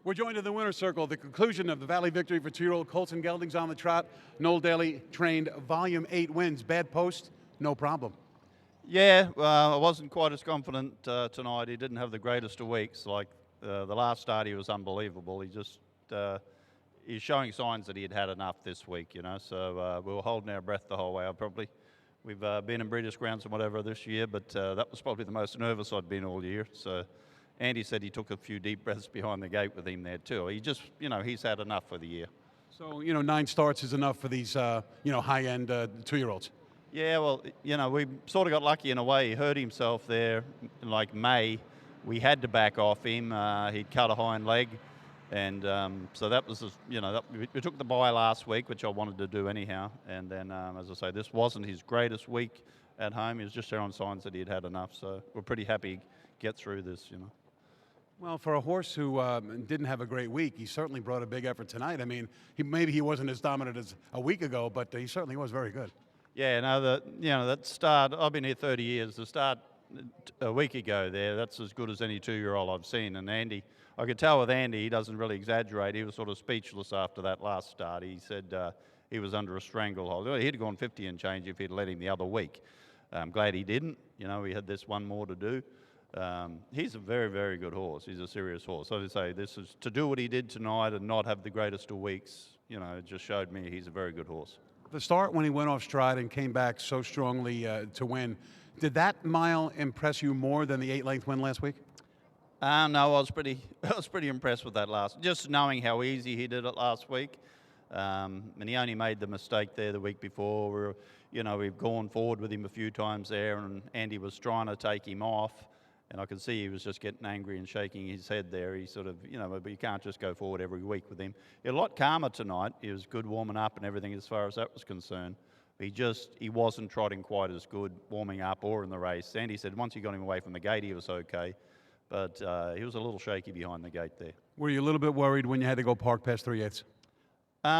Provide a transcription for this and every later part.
We're joined in the winner's circle, the conclusion of the Valley victory for 2-year-old Colson Geldings on the trot. Noel Daley trained volume 8 wins. Bad post, no problem. Yeah, I wasn't quite as confident tonight. He didn't have the greatest of weeks. Like the last start, he was unbelievable. He's showing signs that he had enough this week, you know. So we were holding our breath the whole way. We've been in British grounds and whatever this year, but that was probably the most nervous I'd been all year. So Andy said he took a few deep breaths behind the gate with him there too. He just, he's had enough for the year. So, 9 starts is enough for these, high-end 2-year-olds. Yeah, well, we sort of got lucky in a way. He hurt himself there in like May. We had to back off him. He'd cut a hind leg. And so that was, we took the bye last week, which I wanted to do anyhow. And then, as I say, this wasn't his greatest week at home. He was just showing signs that he'd had enough. So we're pretty happy to get through this, Well, for a horse who didn't have a great week, he certainly brought a big effort tonight. I mean, maybe he wasn't as dominant as a week ago, but he certainly was very good. Yeah, no, that start, I've been here 30 years. The start a week ago there, that's as good as any 2-year-old I've seen. And Andy, I could tell with Andy, he doesn't really exaggerate. He was sort of speechless after that last start. He said he was under a stranglehold. He'd gone 50 and change if he'd let him the other week. I'm glad he didn't. We had this one more to do. He's a very, very good horse. He's a serious horse. So to say, this is to do what he did tonight and not have the greatest of weeks, it just showed me he's a very good horse. The start when he went off stride and came back so strongly to win, did that mile impress you more than the 8-length win last week? No, I was pretty impressed with that last. Just knowing how easy he did it last week, and he only made the mistake there the week before. We've gone forward with him a few times there, and Andy was trying to take him off. And I could see he was just getting angry and shaking his head there. He sort of, but you can't just go forward every week with him. A lot calmer tonight. He was good warming up and everything as far as that was concerned. He wasn't trotting quite as good warming up or in the race. Andy said once he got him away from the gate, he was okay. But he was a little shaky behind the gate there. Were you a little bit worried when you had to go park past 3/8?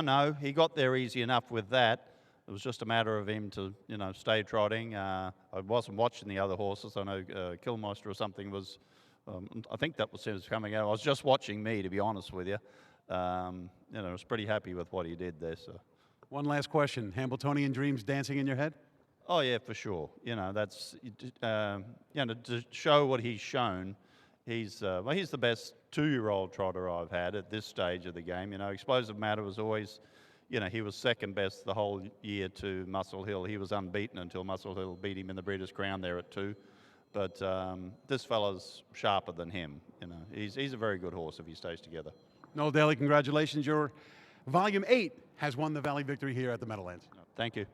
No, he got there easy enough with that. It was just a matter of him to, stay trotting. I wasn't watching the other horses. I know Killmeister or something was, I think that was coming out. I was just watching me, to be honest with you. I was pretty happy with what he did there. So. One last question. Hambletonian dreams dancing in your head? Oh, yeah, for sure. That's, to show what he's shown, he's the best 2-year-old trotter I've had at this stage of the game. Explosive Matter was always... he was second best the whole year to Muscle Hill. He was unbeaten until Muscle Hill beat him in the British Crown there at 2. But this fella's sharper than him. He's a very good horse if he stays together. Noel Daley, congratulations. Your Volume 8 has won the Valley victory here at the Meadowlands. Thank you.